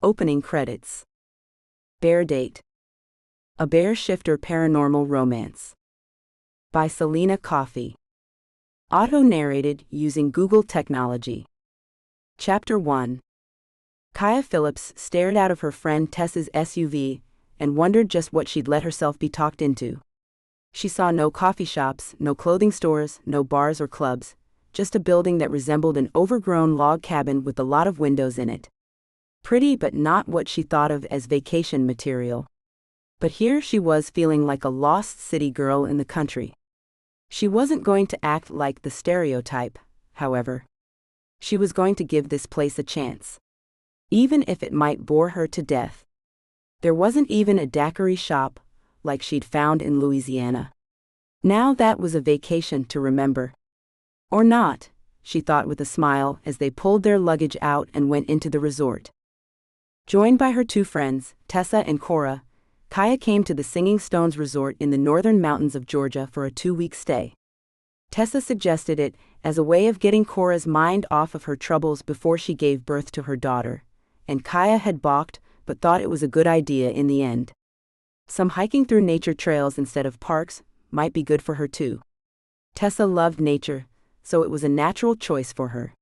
Opening credits. Bear Date. A Bear Shifter Paranormal Romance. By Selena Coffey. Auto-narrated using Google technology. Chapter 1. Kaia Phillips stared out of her friend Tessa's SUV and wondered just what she'd let herself be talked into. She saw no coffee shops, no clothing stores, no bars or clubs, just a building that resembled an overgrown log cabin with a lot of windows in it. Pretty but not what she thought of as vacation material. But here she was feeling like a lost city girl in the country. She wasn't going to act like the stereotype, however. She was going to give this place a chance. Even if it might bore her to death. There wasn't even a daiquiri shop, like she'd found in Louisiana. Now that was a vacation to remember. Or not, she thought with a smile as they pulled their luggage out and went into the resort. Joined by her two friends, Tessa and Cora, Kaia came to the Singing Stones Resort in the northern mountains of Georgia for a 2-week stay. Tessa suggested it as a way of getting Cora's mind off of her troubles before she gave birth to her daughter, and Kaia had balked but thought it was a good idea in the end. Some hiking through nature trails instead of parks might be good for her too. Tessa loved nature, so it was a natural choice for her.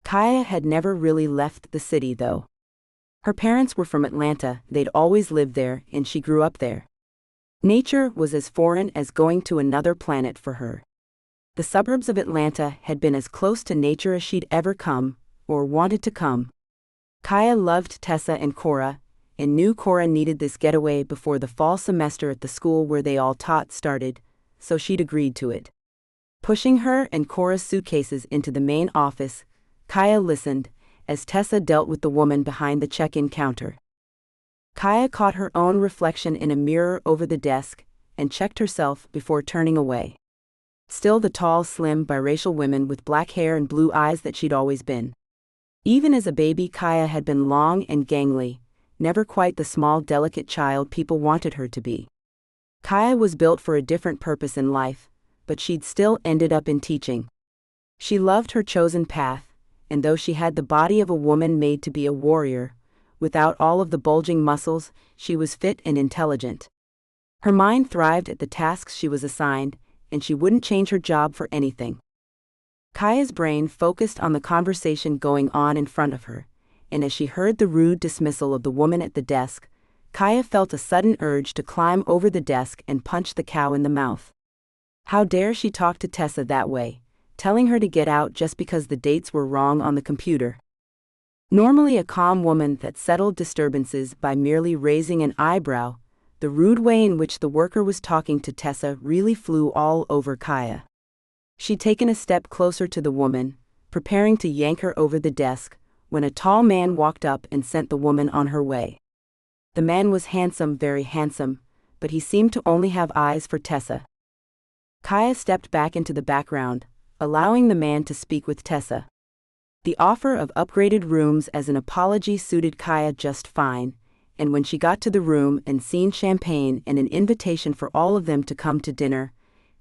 Kaia had never really left the city though. Her parents were from Atlanta, they'd always lived there, and she grew up there. Nature was as foreign as going to another planet for her. The suburbs of Atlanta had been as close to nature as she'd ever come, or wanted to come. Kaia loved Tessa and Cora, and knew Cora needed this getaway before the fall semester at the school where they all taught started, so she'd agreed to it. Pushing her and Cora's suitcases into the main office, Kaia listened, as Tessa dealt with the woman behind the check-in counter. Kaia caught her own reflection in a mirror over the desk, and checked herself before turning away. Still the tall, slim, biracial woman with black hair and blue eyes that she'd always been. Even as a baby, Kaia had been long and gangly, never quite the small, delicate child people wanted her to be. Kaia was built for a different purpose in life, but she'd still ended up in teaching. She loved her chosen path, and though she had the body of a woman made to be a warrior, without all of the bulging muscles, she was fit and intelligent. Her mind thrived at the tasks she was assigned, and she wouldn't change her job for anything. Kaia's brain focused on the conversation going on in front of her, and as she heard the rude dismissal of the woman at the desk, Kaia felt a sudden urge to climb over the desk and punch the cow in the mouth. How dare she talk to Tessa that way, telling her to get out just because the dates were wrong on the computer. Normally a calm woman that settled disturbances by merely raising an eyebrow, the rude way in which the worker was talking to Tessa really flew all over Kaia. She'd taken a step closer to the woman, preparing to yank her over the desk, when a tall man walked up and sent the woman on her way. The man was handsome, very handsome, but he seemed to only have eyes for Tessa. Kaia stepped back into the background, allowing the man to speak with Tessa. The offer of upgraded rooms as an apology suited Kaia just fine, and when she got to the room and seen champagne and an invitation for all of them to come to dinner,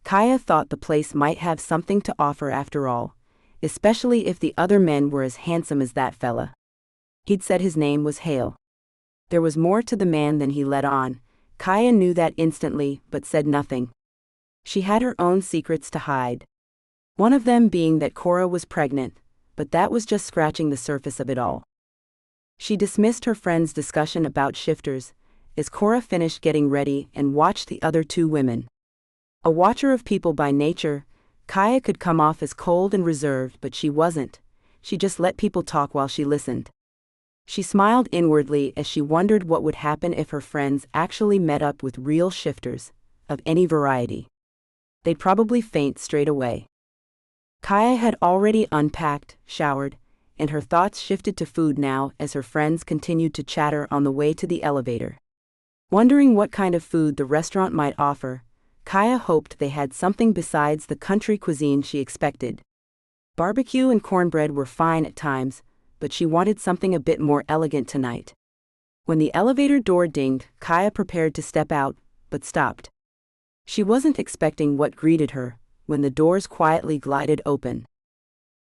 Kaia thought the place might have something to offer after all, especially if the other men were as handsome as that fella. He'd said his name was Hale. There was more to the man than he let on. Kaia knew that instantly but said nothing. She had her own secrets to hide. One of them being that Cora was pregnant, but that was just scratching the surface of it all. She dismissed her friend's discussion about shifters, as Cora finished getting ready and watched the other two women. A watcher of people by nature, Kaia could come off as cold and reserved, but she wasn't. She just let people talk while she listened. She smiled inwardly as she wondered what would happen if her friends actually met up with real shifters, of any variety. They'd probably faint straight away. Kaia had already unpacked, showered, and her thoughts shifted to food now as her friends continued to chatter on the way to the elevator. Wondering what kind of food the restaurant might offer, Kaia hoped they had something besides the country cuisine she expected. Barbecue and cornbread were fine at times, but she wanted something a bit more elegant tonight. When the elevator door dinged, Kaia prepared to step out, but stopped. She wasn't expecting what greeted her when the doors quietly glided open.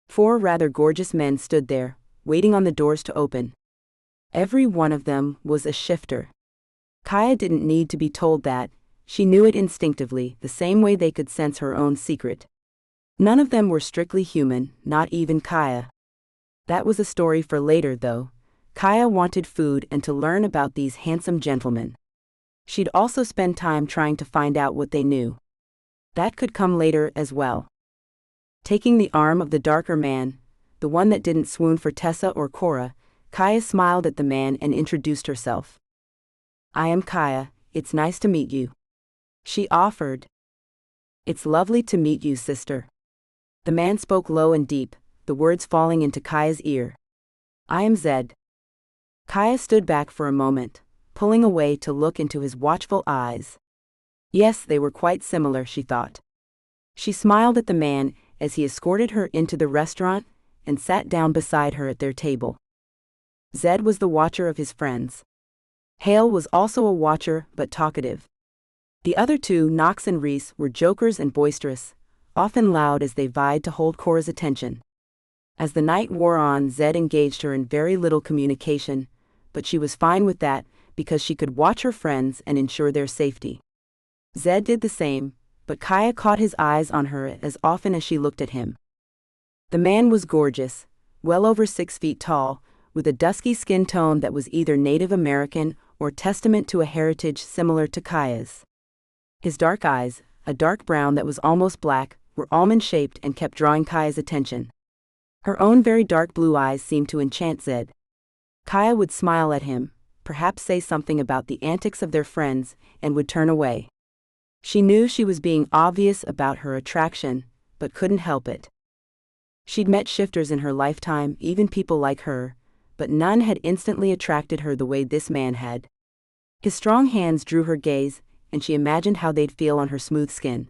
4 rather gorgeous men stood there, waiting on the doors to open. Every one of them was a shifter. Kaia didn't need to be told that, she knew it instinctively, the same way they could sense her own secret. None of them were strictly human, not even Kaia. That was a story for later though. Kaia wanted food and to learn about these handsome gentlemen. She'd also spend time trying to find out what they knew. That could come later as well. Taking the arm of the darker man, the one that didn't swoon for Tessa or Cora, Kaia smiled at the man and introduced herself. "I am Kaia, it's nice to meet you," she offered. "It's lovely to meet you, sister." The man spoke low and deep, the words falling into Kaia's ear. "I am Zed." Kaia stood back for a moment, pulling away to look into his watchful eyes. Yes, they were quite similar, she thought. She smiled at the man as he escorted her into the restaurant and sat down beside her at their table. Zed was the watcher of his friends. Hale was also a watcher but talkative. The other two, Knox and Reese, were jokers and boisterous, often loud as they vied to hold Cora's attention. As the night wore on, Zed engaged her in very little communication, but she was fine with that because she could watch her friends and ensure their safety. Zed did the same, but Kaia caught his eyes on her as often as she looked at him. The man was gorgeous, well over 6 feet tall, with a dusky skin tone that was either Native American or testament to a heritage similar to Kaia's. His dark eyes, a dark brown that was almost black, were almond-shaped and kept drawing Kaia's attention. Her own very dark blue eyes seemed to enchant Zed. Kaia would smile at him, perhaps say something about the antics of their friends, and would turn away. She knew she was being obvious about her attraction, but couldn't help it. She'd met shifters in her lifetime, even people like her, but none had instantly attracted her the way this man had. His strong hands drew her gaze, and she imagined how they'd feel on her smooth skin.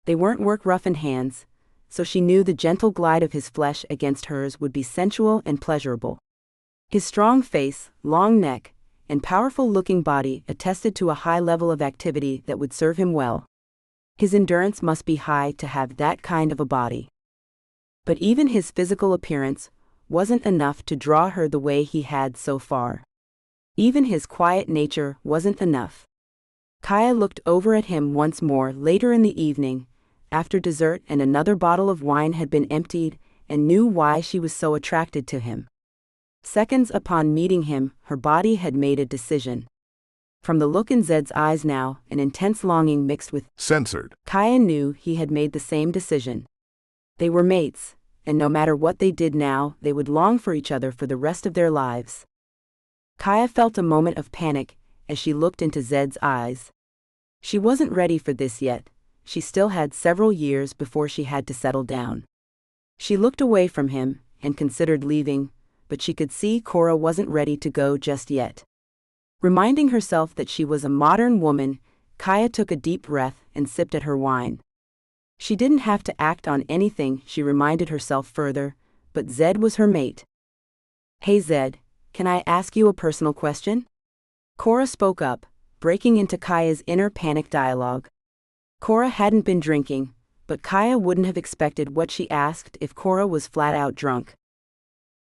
They weren't work-roughened hands, so she knew the gentle glide of his flesh against hers would be sensual and pleasurable. His strong face, long neck, and powerful-looking body attested to a high level of activity that would serve him well. His endurance must be high to have that kind of a body. But even his physical appearance wasn't enough to draw her the way he had so far. Even his quiet nature wasn't enough. Kaia looked over at him once more later in the evening, after dessert and another bottle of wine had been emptied, and knew why she was so attracted to him. Seconds upon meeting him, her body had made a decision. From the look in Zed's eyes now, an intense longing mixed with censored. Kaia knew he had made the same decision. They were mates, and no matter what they did now, they would long for each other for the rest of their lives. Kaia felt a moment of panic as she looked into Zed's eyes. She wasn't ready for this yet. She still had several years before she had to settle down. She looked away from him and considered leaving, but she could see Cora wasn't ready to go just yet. Reminding herself that she was a modern woman, Kaia took a deep breath and sipped at her wine. She didn't have to act on anything, she reminded herself further, but Zed was her mate. "Hey Zed, can I ask you a personal question?" Cora spoke up, breaking into Kaia's inner panic dialogue. Cora hadn't been drinking, but Kaia wouldn't have expected what she asked if Cora was flat out drunk.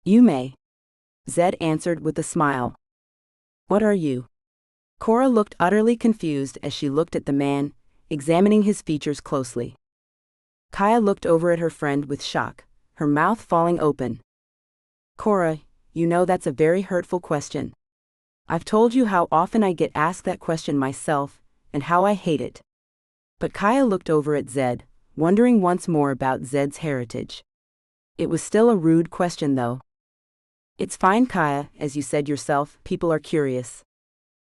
"You may," Zed answered with a smile. "What are you?" Cora looked utterly confused as she looked at the man, examining his features closely. Kaia looked over at her friend with shock, her mouth falling open. "Cora, you know that's a very hurtful question. I've told you how often I get asked that question myself, and how I hate it." But Kaia looked over at Zed, wondering once more about Zed's heritage. It was still a rude question though. "It's fine, Kaia, as you said yourself, people are curious.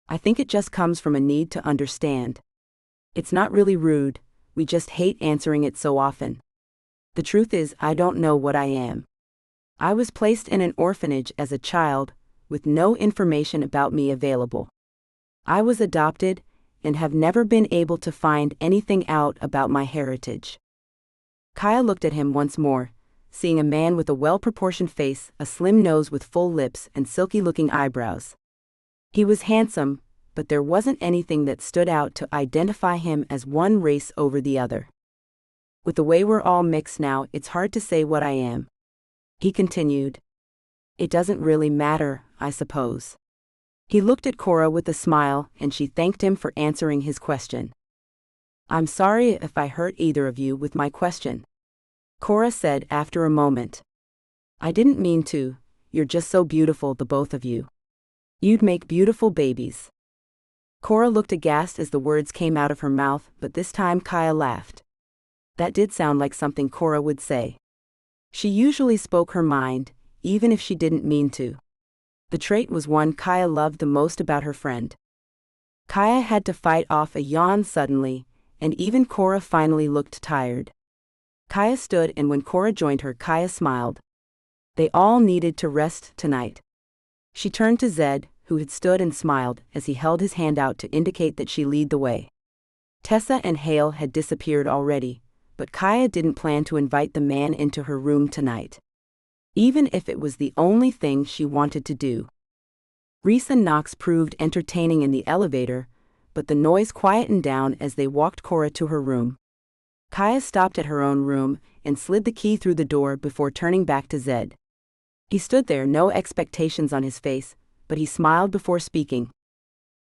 I think it just comes from a need to understand. It's not really rude, we just hate answering it so often. The truth is, I don't know what I am. I was placed in an orphanage as a child, with no information about me available. I was adopted, and have never been able to find anything out about my heritage." Kaia looked at him once more, seeing a man with a well-proportioned face, a slim nose with full lips and silky-looking eyebrows. He was handsome, but there wasn't anything that stood out to identify him as one race over the other. "With the way we're all mixed now, it's hard to say what I am," he continued. "It doesn't really matter, I suppose. He looked at Cora with a smile, and she thanked him for answering his question. I'm sorry if I hurt either of you with my question, Cora said after a moment. I didn't mean to, you're just so beautiful, the both of you. You'd make beautiful babies. Cora looked aghast as the words came out of her mouth, but this time Kaia laughed. That did sound like something Cora would say. She usually spoke her mind, even if she didn't mean to. The trait was one Kaia loved the most about her friend. Kaia had to fight off a yawn suddenly, and even Cora finally looked tired. Kaia stood, and when Cora joined her, Kaia smiled. They all needed to rest tonight. She turned to Zed, who had stood and smiled as he held his hand out to indicate that she lead the way. Tessa and Hale had disappeared already, but Kaia didn't plan to invite the man into her room tonight, even if it was the only thing she wanted to do. Reese and Knox proved entertaining in the elevator, but the noise quietened down as they walked Cora to her room. Kaia stopped at her own room and slid the key through the door before turning back to Zed. He stood there, no expectations on his face, but he smiled before speaking.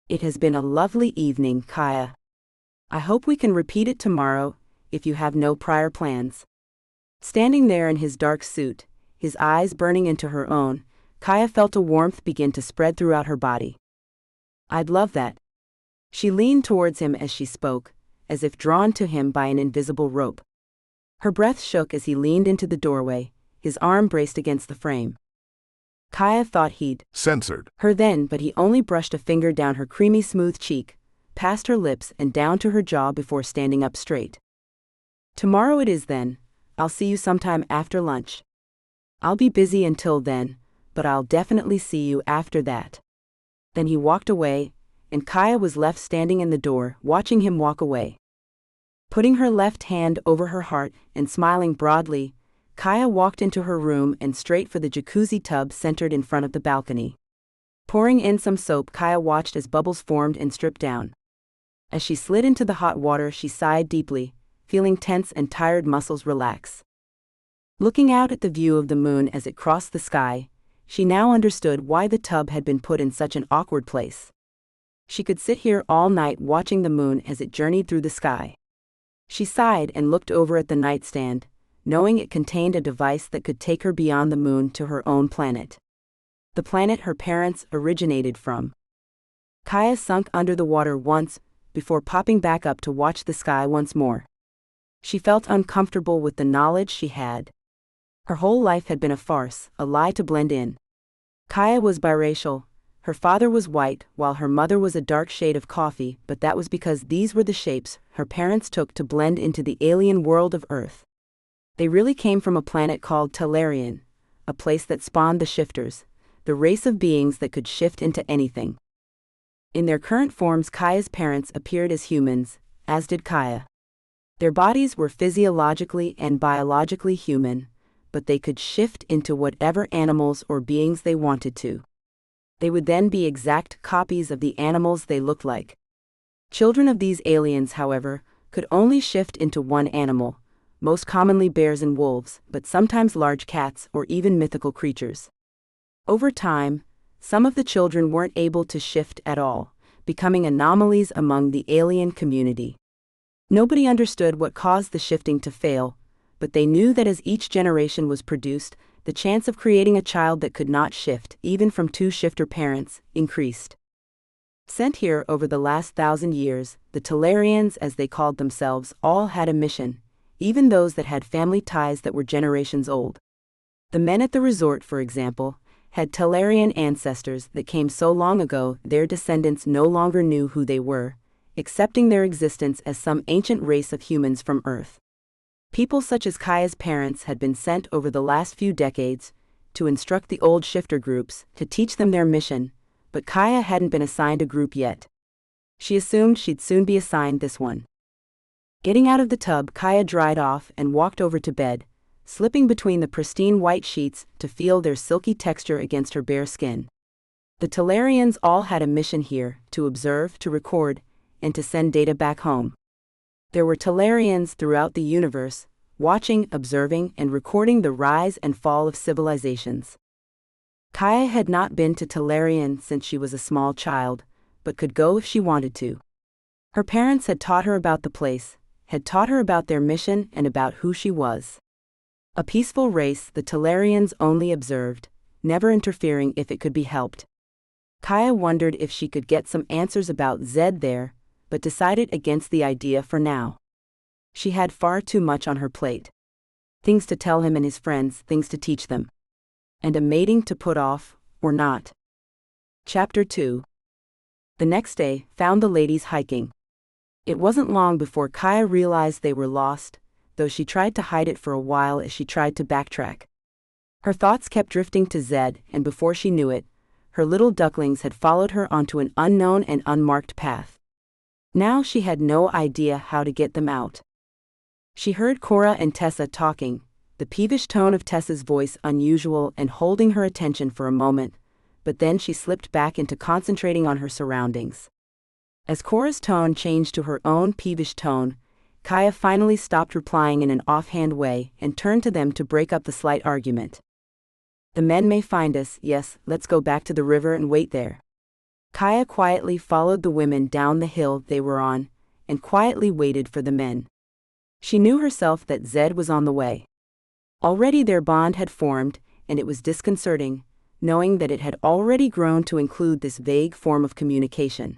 It has been a lovely evening, Kaia. I hope we can repeat it tomorrow, if you have no prior plans. Standing there in his dark suit, his eyes burning into her own, Kaia felt a warmth begin to spread throughout her body. I'd love that. She leaned towards him as she spoke, as if drawn to him by an invisible rope. Her breath shook as he leaned into the doorway, his arm braced against the frame. Kaia thought he'd censored her then, but he only brushed a finger down her creamy smooth cheek, past her lips and down to her jaw before standing up straight. Tomorrow it is then. I'll see you sometime after lunch. I'll be busy until then, but I'll definitely see you after that. Then he walked away, and Kaia was left standing in the door, watching him walk away. Putting her left hand over her heart and smiling broadly, Kaia walked into her room and straight for the jacuzzi tub centered in front of the balcony. Pouring in some soap, Kaia watched as bubbles formed and stripped down. As she slid into the hot water, she sighed deeply, feeling tense and tired muscles relax. Looking out at the view of the moon as it crossed the sky, she now understood why the tub had been put in such an awkward place. She could sit here all night watching the moon as it journeyed through the sky. She sighed and looked over at the nightstand, knowing it contained a device that could take her beyond the moon to her own planet. The planet her parents originated from. Kaia sunk under the water once, before popping back up to watch the sky once more. She felt uncomfortable with the knowledge she had. Her whole life had been a farce, a lie to blend in. Kaia was biracial. Her father was white, while her mother was a dark shade of coffee, but that was because these were the shapes her parents took to blend into the alien world of Earth. They really came from a planet called Talarian, a place that spawned the shifters, the race of beings that could shift into anything. In their current forms, Kaia's parents appeared as humans, as did Kaia. Their bodies were physiologically and biologically human, but they could shift into whatever animals or beings they wanted to. They would then be exact copies of the animals they looked like. Children of these aliens, however, could only shift into one animal, most commonly bears and wolves, but sometimes large cats or even mythical creatures. Over time, some of the children weren't able to shift at all, becoming anomalies among the alien community. Nobody understood what caused the shifting to fail, but they knew that as each generation was produced, the chance of creating a child that could not shift, even from two shifter parents, increased. Sent here over the last 1,000 years, the Talarians, as they called themselves, all had a mission, even those that had family ties that were generations old. The men at the resort, for example, had Talarian ancestors that came so long ago their descendants no longer knew who they were, accepting their existence as some ancient race of humans from Earth. People such as Kaia's parents had been sent over the last few decades to instruct the old shifter groups, to teach them their mission, but Kaia hadn't been assigned a group yet. She assumed she'd soon be assigned this one. Getting out of the tub, Kaia dried off and walked over to bed, slipping between the pristine white sheets to feel their silky texture against her bare skin. The Talarians all had a mission here, to observe, to record, and to send data back home. There were Talarians throughout the universe, watching, observing, and recording the rise and fall of civilizations. Kaia had not been to Tellurian since she was a small child, but could go if she wanted to. Her parents had taught her about the place, had taught her about their mission and about who she was. A peaceful race the Tellurians only observed, never interfering if it could be helped. Kaia wondered if she could get some answers about Zed there, but decided against the idea for now. She had far too much on her plate. Things to tell him and his friends, things to teach them. And a mating to put off, or not. Chapter 2. The next day found the ladies hiking. It wasn't long before Kaia realized they were lost, though she tried to hide it for a while as she tried to backtrack. Her thoughts kept drifting to Zed, and before she knew it, her little ducklings had followed her onto an unknown and unmarked path. Now she had no idea how to get them out. She heard Cora and Tessa talking, the peevish tone of Tessa's voice unusual and holding her attention for a moment, but then she slipped back into concentrating on her surroundings. As Cora's tone changed to her own peevish tone, Kaia finally stopped replying in an offhand way and turned to them to break up the slight argument. The men may find us, yes, let's go back to the river and wait there. Kaia quietly followed the women down the hill they were on, and quietly waited for the men. She knew herself that Zed was on the way. Already their bond had formed, and it was disconcerting, knowing that it had already grown to include this vague form of communication.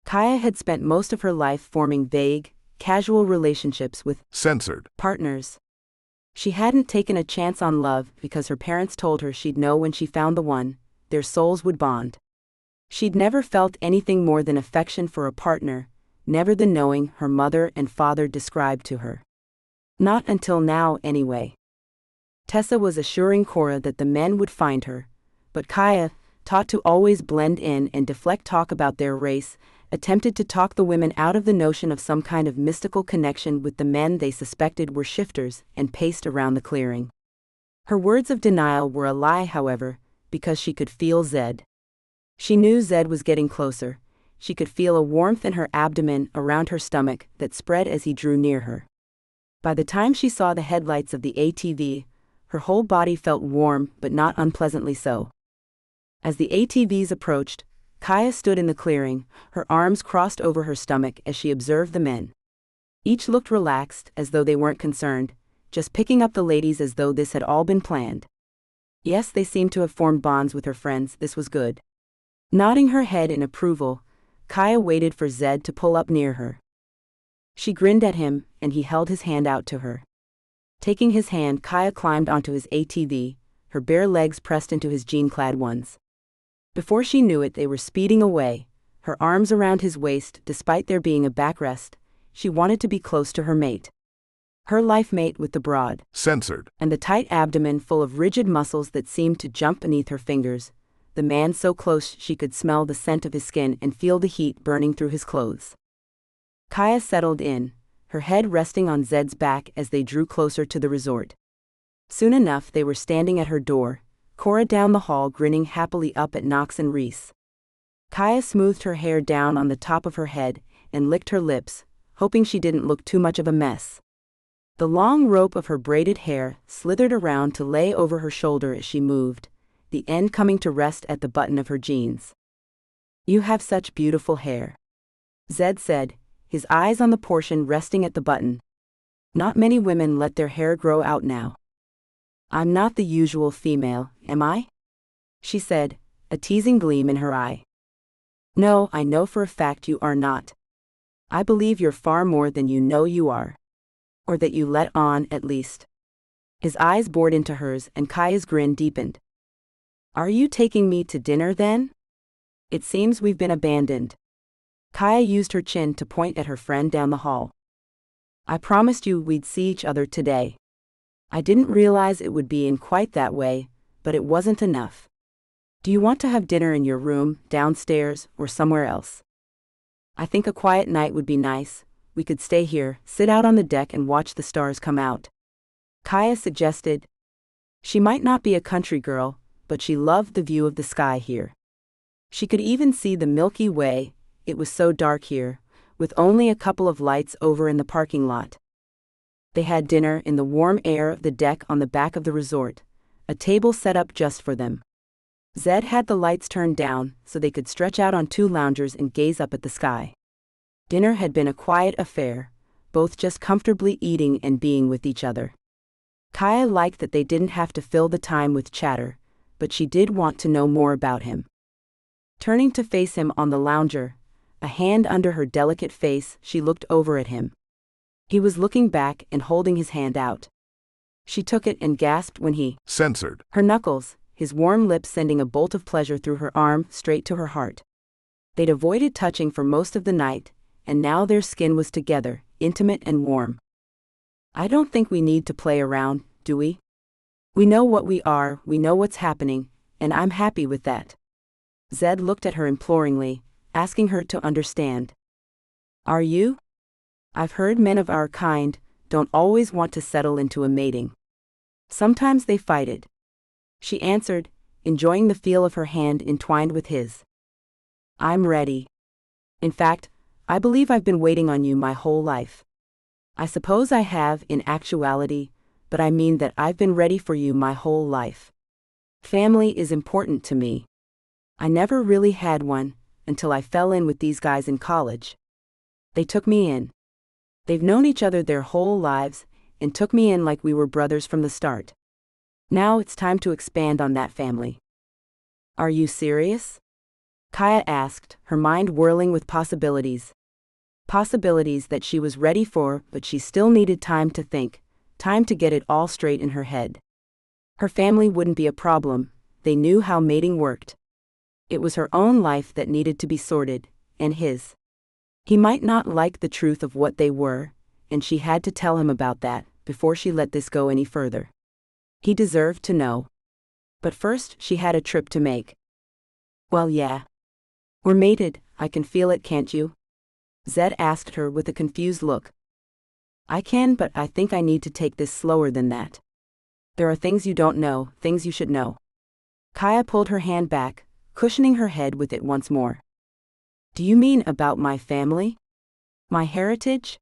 Kaia had spent most of her life forming vague, casual relationships with censored partners. She hadn't taken a chance on love because her parents told her she'd know when she found the one, their souls would bond. She'd never felt anything more than affection for a partner, never the knowing her mother and father described to her. Not until now, anyway. Tessa was assuring Cora that the men would find her, but Kaia, taught to always blend in and deflect talk about their race, attempted to talk the women out of the notion of some kind of mystical connection with the men they suspected were shifters, and paced around the clearing. Her words of denial were a lie, however, because she could feel Zed. She knew Zed was getting closer. She could feel a warmth in her abdomen around her stomach that spread as he drew near her. By the time she saw the headlights of the ATV, her whole body felt warm but not unpleasantly so. As the ATVs approached, Kaia stood in the clearing, her arms crossed over her stomach as she observed the men. Each looked relaxed, as though they weren't concerned, just picking up the ladies as though this had all been planned. Yes, they seemed to have formed bonds with her friends, this was good. Nodding her head in approval, Kaia waited for Zed to pull up near her. She grinned at him, and he held his hand out to her. Taking his hand, Kaia climbed onto his ATV, her bare legs pressed into his jean-clad ones. Before she knew it, they were speeding away, her arms around his waist. Despite there being a backrest, she wanted to be close to her mate. Her life mate with the broad, censored, and the tight abdomen full of rigid muscles that seemed to jump beneath her fingers, the man so close she could smell the scent of his skin and feel the heat burning through his clothes. Kaia settled in, her head resting on Zed's back as they drew closer to the resort. Soon enough they were standing at her door, Cora down the hall grinning happily up at Knox and Reese. Kaia smoothed her hair down on the top of her head and licked her lips, hoping she didn't look too much of a mess. The long rope of her braided hair slithered around to lay over her shoulder as she moved, the end coming to rest at the button of her jeans. "You have such beautiful hair," Zed said, his eyes on the portion resting at the button. "Not many women let their hair grow out now." "I'm not the usual female, am I?" she said, a teasing gleam in her eye. "No, I know for a fact you are not. I believe you're far more than you know you are. Or that you let on, at least." His eyes bored into hers and Kaia's grin deepened. "Are you taking me to dinner then? It seems we've been abandoned." Kaia used her chin to point at her friend down the hall. "I promised you we'd see each other today. I didn't realize it would be in quite that way, but it wasn't enough. Do you want to have dinner in your room, downstairs, or somewhere else? I think a quiet night would be nice. We could stay here, sit out on the deck and watch the stars come out." Kaia suggested. She might not be a country girl, but she loved the view of the sky here. She could even see the Milky Way. It was so dark here, with only a couple of lights over in the parking lot. They had dinner in the warm air of the deck on the back of the resort, a table set up just for them. Zed had the lights turned down so they could stretch out on two loungers and gaze up at the sky. Dinner had been a quiet affair, both just comfortably eating and being with each other. Kaia liked that they didn't have to fill the time with chatter, but she did want to know more about him. Turning to face him on the lounger, a hand under her delicate face, she looked over at him. He was looking back and holding his hand out. She took it and gasped when he censored her knuckles, his warm lips sending a bolt of pleasure through her arm straight to her heart. They'd avoided touching for most of the night, and now their skin was together, intimate and warm. I don't think we need to play around, do we? We know what we are, we know what's happening, and I'm happy with that. Zed looked at her imploringly, asking her to understand. Are you? I've heard men of our kind don't always want to settle into a mating. Sometimes they fight it. She answered, enjoying the feel of her hand entwined with his. I'm ready. In fact, I believe I've been waiting on you my whole life. I suppose I have in actuality, but I mean that I've been ready for you my whole life. Family is important to me. I never really had one, until I fell in with these guys in college. They took me in. They've known each other their whole lives, and took me in like we were brothers from the start. Now it's time to expand on that family. Are you serious? Kaia asked, her mind whirling with possibilities. Possibilities that she was ready for, but she still needed time to think, time to get it all straight in her head. Her family wouldn't be a problem, they knew how mating worked. It was her own life that needed to be sorted, and his. He might not like the truth of what they were, and she had to tell him about that, before she let this go any further. He deserved to know. But first, she had a trip to make. Well, yeah. We're mated, I can feel it, can't you? Zed asked her with a confused look. I can, but I think I need to take this slower than that. There are things you don't know, things you should know. Kaia pulled her hand back, cushioning her head with it once more. Do you mean about my family? My heritage?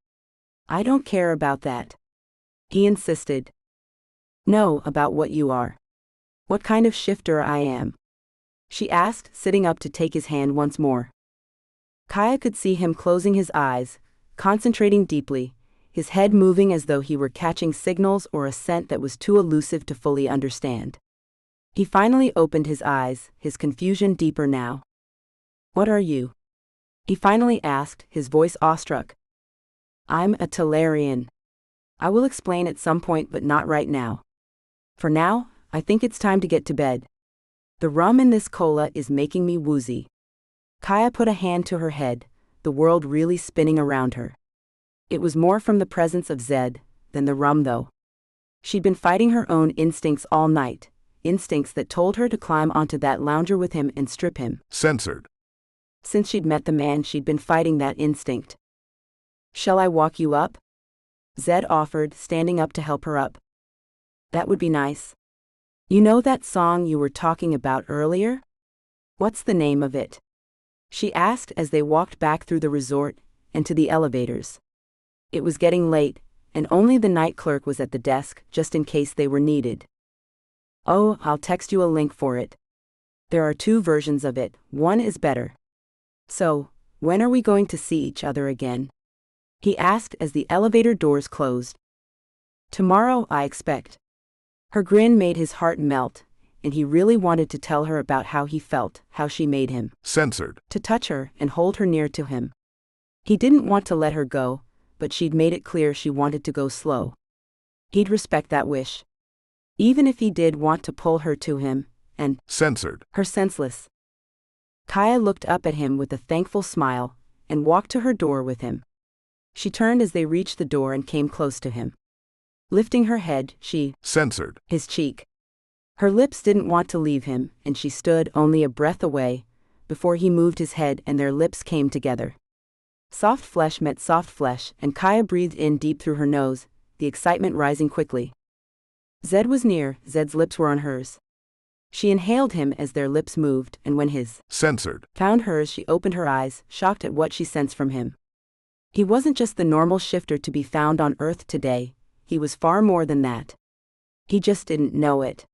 I don't care about that. He insisted. No, about what you are. What kind of shifter I am? She asked, sitting up to take his hand once more. Kaia could see him closing his eyes, concentrating deeply, his head moving as though he were catching signals or a scent that was too elusive to fully understand. He finally opened his eyes, his confusion deeper now. What are you? He finally asked, his voice awestruck. I'm a Talarian. I will explain at some point, but not right now. For now, I think it's time to get to bed. The rum in this cola is making me woozy. Kaia put a hand to her head, the world really spinning around her. It was more from the presence of Zed than the rum, though. She'd been fighting her own instincts all night, instincts that told her to climb onto that lounger with him and strip him. censored Since she'd met the man, she'd been fighting that instinct. Shall I walk you up? Zed offered, standing up to help her up. That would be nice. You know that song you were talking about earlier? What's the name of it? She asked as they walked back through the resort and to the elevators. It was getting late, and only the night clerk was at the desk, just in case they were needed. Oh, I'll text you a link for it. There are 2 versions of it, one is better. So, when are we going to see each other again? He asked as the elevator doors closed. Tomorrow, I expect. Her grin made his heart melt, and he really wanted to tell her about how he felt, how she made him. censored To touch her and hold her near to him. He didn't want to let her go, but she'd made it clear she wanted to go slow. He'd respect that wish. Even if he did want to pull her to him, and censored her senseless. Kaia looked up at him with a thankful smile, and walked to her door with him. She turned as they reached the door and came close to him. Lifting her head, she censored his cheek. Her lips didn't want to leave him, and she stood only a breath away, before he moved his head and their lips came together. Soft flesh met soft flesh, and Kaia breathed in deep through her nose, the excitement rising quickly. Zed was near, Zed's lips were on hers. She inhaled him as their lips moved, and when his censored found hers, she opened her eyes, shocked at what she sensed from him. He wasn't just the normal shifter to be found on Earth today, he was far more than that. He just didn't know it.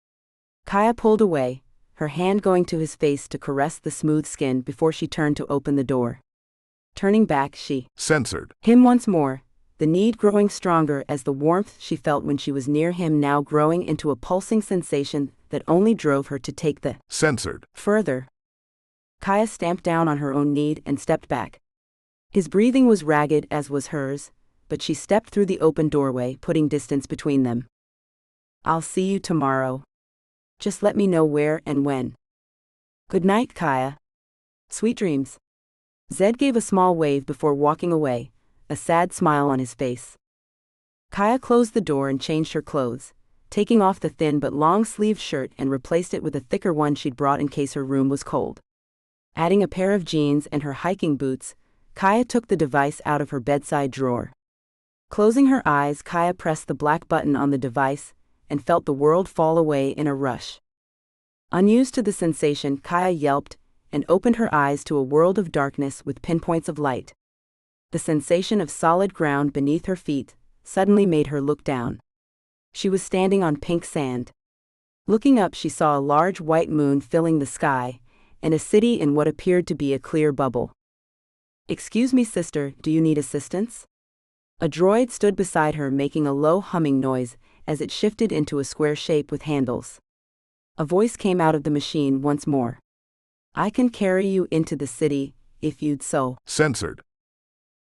Kaia pulled away, her hand going to his face to caress the smooth skin before she turned to open the door. Turning back, she censored him once more, the need growing stronger as the warmth she felt when she was near him now growing into a pulsing sensation that only drove her to take the censored further. Kaia stamped down on her own need and stepped back. His breathing was ragged as was hers, but she stepped through the open doorway, putting distance between them. I'll see you tomorrow. Just let me know where and when. Good night, Kaia. Sweet dreams. Zed gave a small wave before walking away, a sad smile on his face. Kaia closed the door and changed her clothes, taking off the thin but long-sleeved shirt and replaced it with a thicker one she'd brought in case her room was cold. Adding a pair of jeans and her hiking boots, Kaia took the device out of her bedside drawer. Closing her eyes, Kaia pressed the black button on the device and felt the world fall away in a rush. Unused to the sensation, Kaia yelped and opened her eyes to a world of darkness with pinpoints of light. The sensation of solid ground beneath her feet suddenly made her look down. She was standing on pink sand. Looking up, she saw a large white moon filling the sky, and a city in what appeared to be a clear bubble. Excuse me, sister, do you need assistance? A droid stood beside her, making a low humming noise as it shifted into a square shape with handles. A voice came out of the machine once more. I can carry you into the city, if you'd so. censored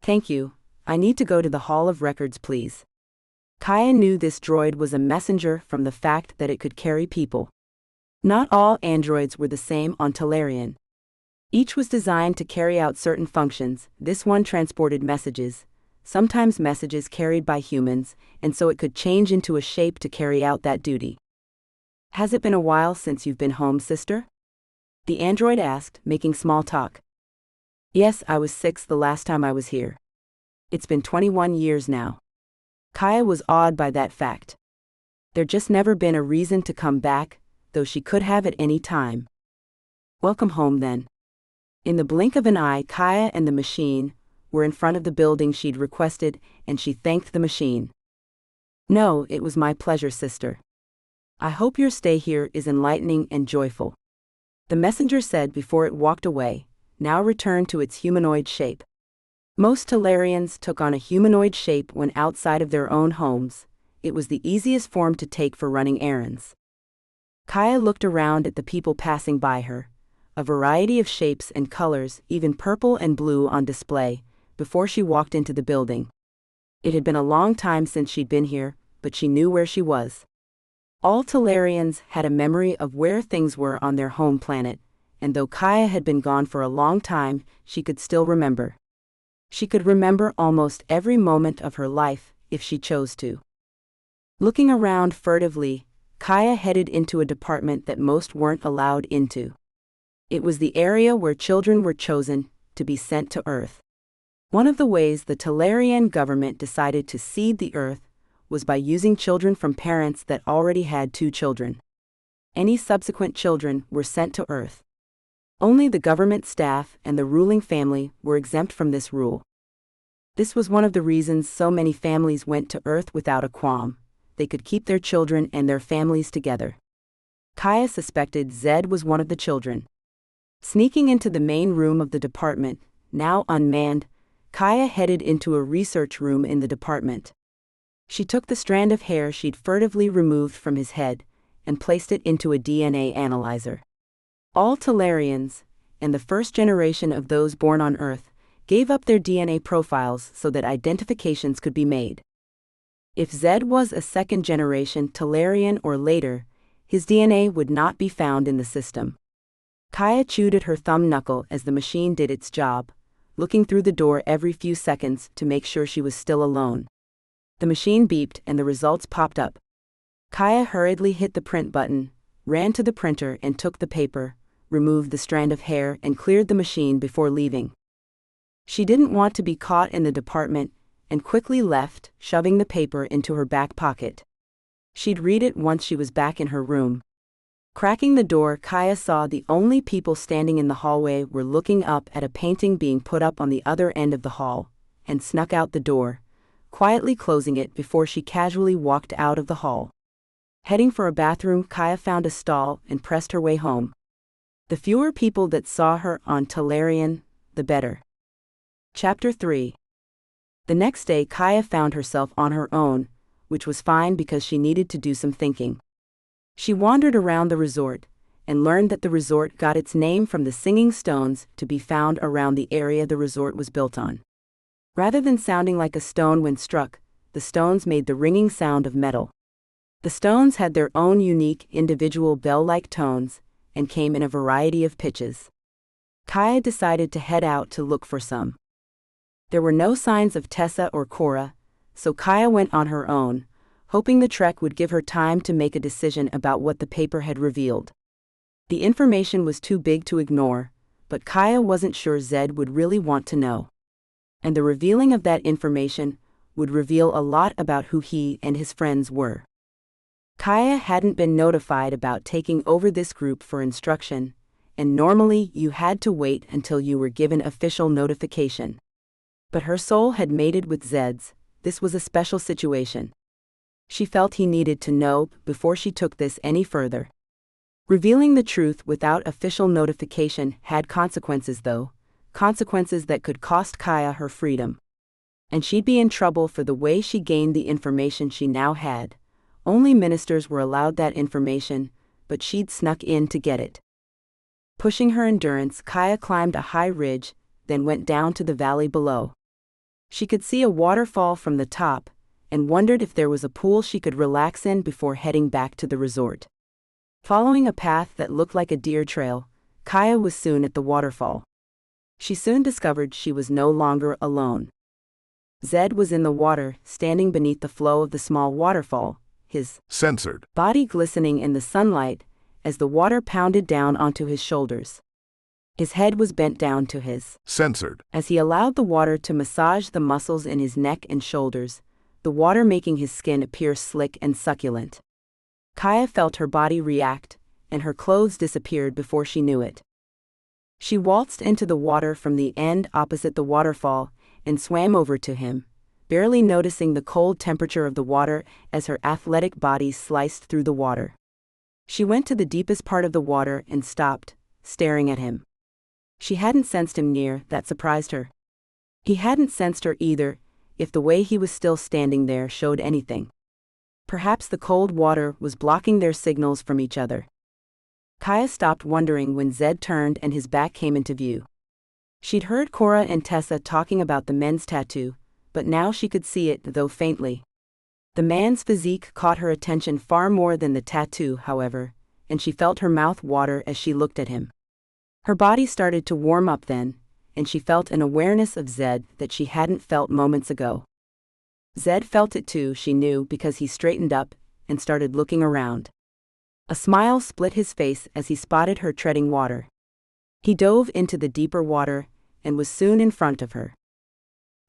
Thank you. I need to go to the Hall of Records, please. Kaia knew this droid was a messenger from the fact that it could carry people. Not all androids were the same on Talarian. Each was designed to carry out certain functions. This one transported messages, sometimes messages carried by humans, and so it could change into a shape to carry out that duty. Has it been a while since you've been home, sister? The android asked, making small talk. Yes, I was 6 the last time I was here. It's been 21 years now. Kaia was awed by that fact. There'd just never been a reason to come back, though she could have at any time. Welcome home, then. In the blink of an eye, Kaia and the machine were in front of the building she'd requested, and she thanked the machine. No, it was my pleasure, sister. I hope your stay here is enlightening and joyful. The messenger said before it walked away, now returned to its humanoid shape. Most Talarians took on a humanoid shape when outside of their own homes. It was the easiest form to take for running errands. Kaia looked around at the people passing by her, a variety of shapes and colors, even purple and blue on display, before she walked into the building. It had been a long time since she'd been here, but she knew where she was. All Talarians had a memory of where things were on their home planet, and though Kaia had been gone for a long time, she could still remember. She could remember almost every moment of her life, if she chose to. Looking around furtively, Kaia headed into a department that most weren't allowed into. It was the area where children were chosen to be sent to Earth. One of the ways the Talarian government decided to seed the Earth was by using children from parents that already had 2 children. Any subsequent children were sent to Earth. Only the government staff and the ruling family were exempt from this rule. This was one of the reasons so many families went to Earth without a qualm. They could keep their children and their families together. Kaia suspected Zed was one of the children. Sneaking into the main room of the department, now unmanned, Kaia headed into a research room in the department. She took the strand of hair she'd furtively removed from his head and placed it into a DNA analyzer. All Talarians, and the first generation of those born on Earth, gave up their DNA profiles so that identifications could be made. If Zed was a second-generation Talarian or later, his DNA would not be found in the system. Kaia chewed at her thumb knuckle as the machine did its job, looking through the door every few seconds to make sure she was still alone. The machine beeped and the results popped up. Kaia hurriedly hit the print button, ran to the printer and took the paper, removed the strand of hair and cleared the machine before leaving. She didn't want to be caught in the department and quickly left, shoving the paper into her back pocket. She'd read it once she was back in her room. Cracking the door, Kaia saw the only people standing in the hallway were looking up at a painting being put up on the other end of the hall, and snuck out the door, quietly closing it before she casually walked out of the hall. Heading for a bathroom, Kaia found a stall and pressed her way home. The fewer people that saw her on Tellurian, the better. Chapter 3. The next day, Kaia found herself on her own, which was fine because she needed to do some thinking. She wandered around the resort and learned that the resort got its name from the singing stones to be found around the area the resort was built on. Rather than sounding like a stone when struck, the stones made the ringing sound of metal. The stones had their own unique, individual bell-like tones and came in a variety of pitches. Kaia decided to head out to look for some. There were no signs of Tessa or Cora, so Kaia went on her own, hoping the trek would give her time to make a decision about what the paper had revealed. The information was too big to ignore, but Kaia wasn't sure Zed would really want to know. And the revealing of that information would reveal a lot about who he and his friends were. Kaia hadn't been notified about taking over this group for instruction, and normally you had to wait until you were given official notification. But her soul had mated with Zed's. This was a special situation. She felt he needed to know before she took this any further. Revealing the truth without official notification had consequences though, consequences that could cost Kaia her freedom. And she'd be in trouble for the way she gained the information she now had. Only ministers were allowed that information, but she'd snuck in to get it. Pushing her endurance, Kaia climbed a high ridge, then went down to the valley below. She could see a waterfall from the top, and wondered if there was a pool she could relax in before heading back to the resort. Following a path that looked like a deer trail, Kaia was soon at the waterfall. She soon discovered she was no longer alone. Zed was in the water, standing beneath the flow of the small waterfall, his censored body glistening in the sunlight as the water pounded down onto his shoulders. His head was bent down to his censored as he allowed the water to massage the muscles in his neck and shoulders, the water making his skin appear slick and succulent. Kaia felt her body react, and her clothes disappeared before she knew it. She waltzed into the water from the end opposite the waterfall and swam over to him, barely noticing the cold temperature of the water as her athletic body sliced through the water. She went to the deepest part of the water and stopped, staring at him. She hadn't sensed him near. That surprised her. He hadn't sensed her either, if the way he was still standing there showed anything. Perhaps the cold water was blocking their signals from each other. Kaia stopped wondering when Zed turned and his back came into view. She'd heard Cora and Tessa talking about the men's tattoo, but now she could see it, though faintly. The man's physique caught her attention far more than the tattoo, however, and she felt her mouth water as she looked at him. Her body started to warm up then, and she felt an awareness of Zed that she hadn't felt moments ago. Zed felt it too, she knew, because he straightened up and started looking around. A smile split his face as he spotted her treading water. He dove into the deeper water and was soon in front of her.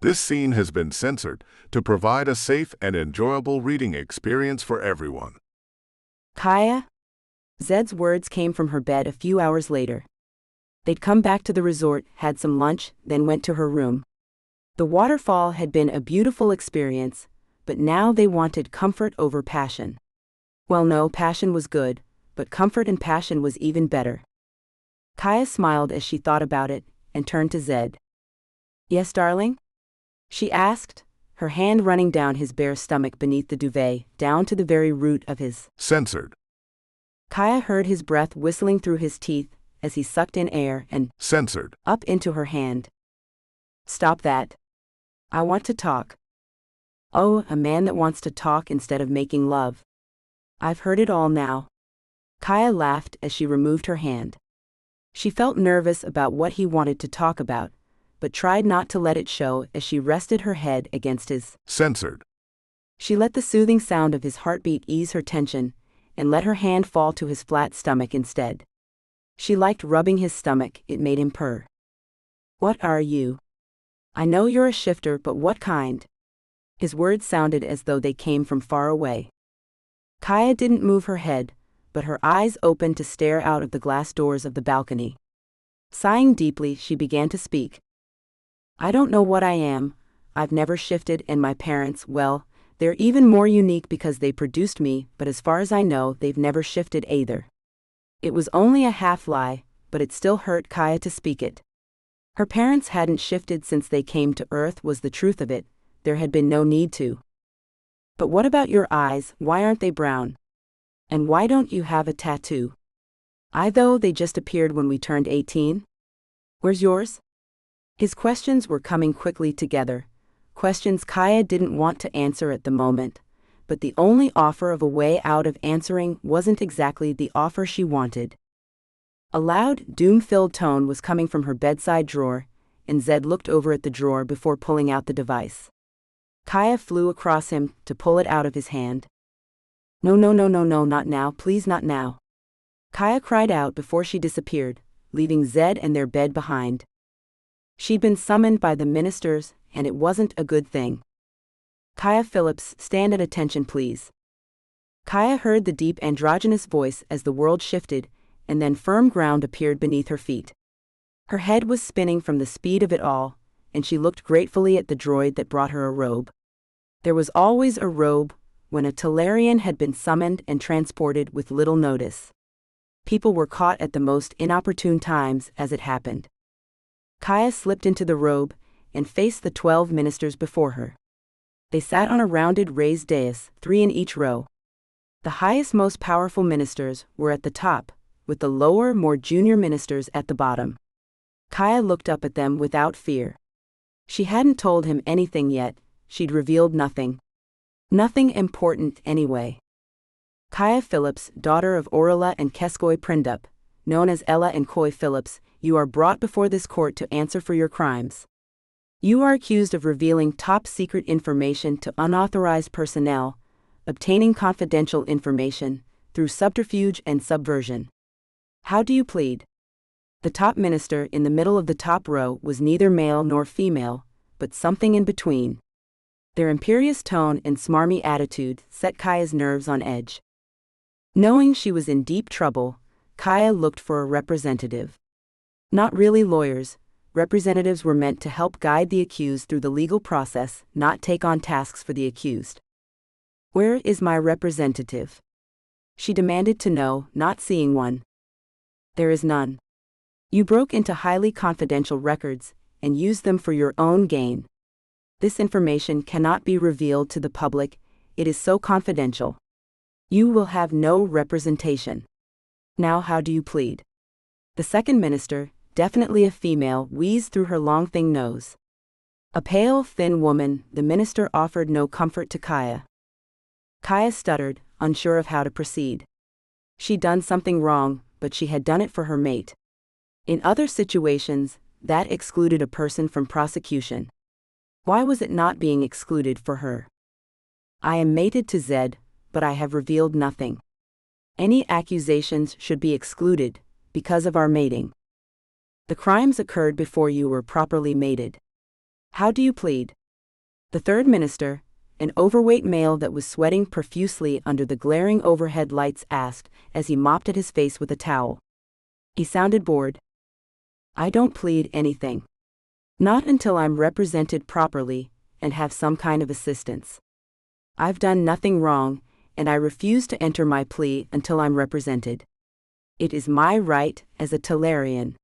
This scene has been censored to provide a safe and enjoyable reading experience for everyone. Kaia? Zed's words came from her bed a few hours later. They'd come back to the resort, had some lunch, then went to her room. The waterfall had been a beautiful experience, but now they wanted comfort over passion. Well, no, passion was good, but comfort and passion was even better. Kaia smiled as she thought about it, and turned to Zed. Yes, darling? She asked, her hand running down his bare stomach beneath the duvet, down to the very root of his censored. Kaia heard his breath whistling through his teeth as he sucked in air and censored up into her hand. Stop that. I want to talk. Oh, a man that wants to talk instead of making love. I've heard it all now. Kaia laughed as she removed her hand. She felt nervous about what he wanted to talk about, but tried not to let it show as she rested her head against his censored. She let the soothing sound of his heartbeat ease her tension, and let her hand fall to his flat stomach instead. She liked rubbing his stomach, it made him purr. What are you? I know you're a shifter, but what kind? His words sounded as though they came from far away. Kaia didn't move her head, but her eyes opened to stare out of the glass doors of the balcony. Sighing deeply, she began to speak. I don't know what I am. I've never shifted, and my parents, well, They're even more unique because they produced me, but as far as I know, they've never shifted either. It was only a half-lie, but it still hurt Kaia to speak it. Her parents hadn't shifted since they came to Earth was the truth of it, there had been no need to. But what about your eyes, why aren't they brown? And why don't you have a tattoo? Though they just appeared when we turned 18? Where's yours? His questions were coming quickly together, questions Kaia didn't want to answer at the moment, but the only offer of a way out of answering wasn't exactly the offer she wanted. A loud, doom-filled tone was coming from her bedside drawer, and Zed looked over at the drawer before pulling out the device. Kaia flew across him to pull it out of his hand. No, no, no, no, no, not now, please not now. Kaia cried out before she disappeared, leaving Zed and their bed behind. She'd been summoned by the ministers, and it wasn't a good thing. Kaia Phillips, stand at attention please. Kaia heard the deep androgynous voice as the world shifted, and then firm ground appeared beneath her feet. Her head was spinning from the speed of it all, and she looked gratefully at the droid that brought her a robe. There was always a robe when a Talarian had been summoned and transported with little notice. People were caught at the most inopportune times as it happened. Kaia slipped into the robe and faced the 12 ministers before her. They sat on a rounded raised dais, 3 in each row. The highest, most powerful ministers were at the top, with the lower, more junior ministers at the bottom. Kaia looked up at them without fear. She hadn't told him anything yet, she'd revealed nothing. Nothing important anyway. Kaia Phillips, daughter of Orla and Keskoy Prindup, known as Ella and Koi Phillips, you are brought before this court to answer for your crimes. You are accused of revealing top-secret information to unauthorized personnel, obtaining confidential information, through subterfuge and subversion. How do you plead? The top minister in the middle of the top row was neither male nor female, but something in between. Their imperious tone and smarmy attitude set Kaia's nerves on edge. Knowing she was in deep trouble, Kaia looked for a representative. Not really lawyers, representatives were meant to help guide the accused through the legal process, not take on tasks for the accused. Where is my representative? She demanded to know, not seeing one. There is none. You broke into highly confidential records and used them for your own gain. This information cannot be revealed to the public, it is so confidential. You will have no representation. Now how do you plead? The second minister, definitely a female, wheezed through her long thin nose. A pale, thin woman, the minister offered no comfort to Kaia. Kaia stuttered, unsure of how to proceed. She'd done something wrong, but she had done it for her mate. In other situations, that excluded a person from prosecution. Why was it not being excluded for her? I am mated to Zed, but I have revealed nothing. Any accusations should be excluded, because of our mating. The crimes occurred before you were properly mated. How do you plead? The third minister, an overweight male that was sweating profusely under the glaring overhead lights, asked as he mopped at his face with a towel. He sounded bored. I don't plead anything. Not until I'm represented properly and have some kind of assistance. I've done nothing wrong, and I refuse to enter my plea until I'm represented. It is my right as a Talarian.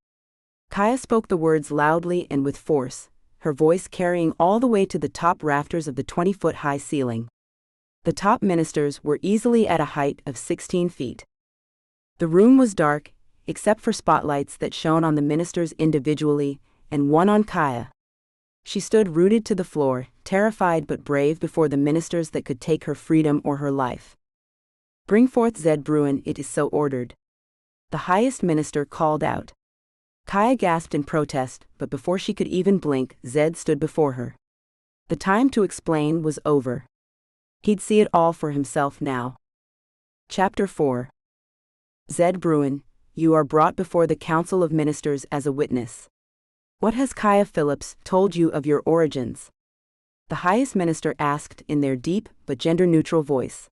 Kaia spoke the words loudly and with force, her voice carrying all the way to the top rafters of the 20-foot-high ceiling. The top ministers were easily at a height of 16 feet. The room was dark, except for spotlights that shone on the ministers individually, and one on Kaia. She stood rooted to the floor, terrified but brave before the ministers that could take her freedom or her life. Bring forth Zed Bruin, it is so ordered. The highest minister called out. Kaia gasped in protest, but before she could even blink, Zed stood before her. The time to explain was over. He'd see it all for himself now. Chapter 4. Zed Bruin, you are brought before the Council of Ministers as a witness. What has Kaia Phillips told you of your origins? The highest minister asked in their deep but gender-neutral voice.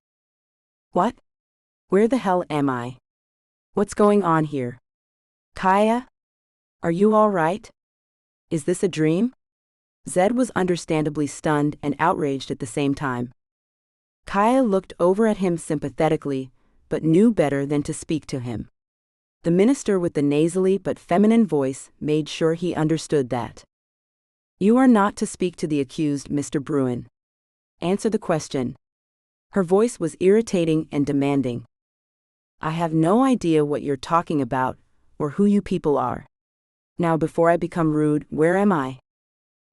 What? Where the hell am I? What's going on here? Kaia? Are you all right? Is this a dream? Zed was understandably stunned and outraged at the same time. Kaia looked over at him sympathetically, but knew better than to speak to him. The minister with the nasally but feminine voice made sure he understood that. You are not to speak to the accused, Mr. Bruin. Answer the question. Her voice was irritating and demanding. I have no idea what you're talking about, or who you people are. Now before I become rude, where am I?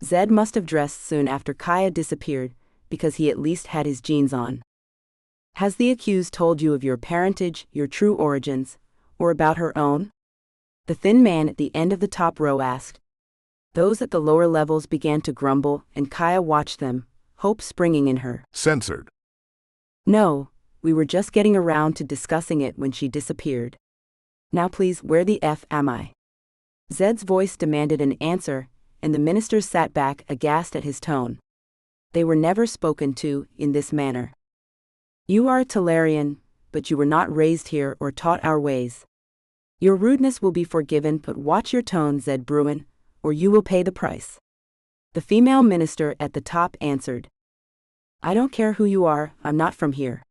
Zed must have dressed soon after Kaia disappeared, because he at least had his jeans on. Has the accused told you of your parentage, your true origins, or about her own? The thin man at the end of the top row asked. Those at the lower levels began to grumble, and Kaia watched them, hope springing in her. Censored. No, we were just getting around to discussing it when she disappeared. Now please, where the F am I? Zed's voice demanded an answer, and the ministers sat back aghast at his tone. They were never spoken to in this manner. You are a Talarian, but you were not raised here or taught our ways. Your rudeness will be forgiven, but watch your tone, Zed Bruin, or you will pay the price. The female minister at the top answered. I don't care who you are, I'm not from here.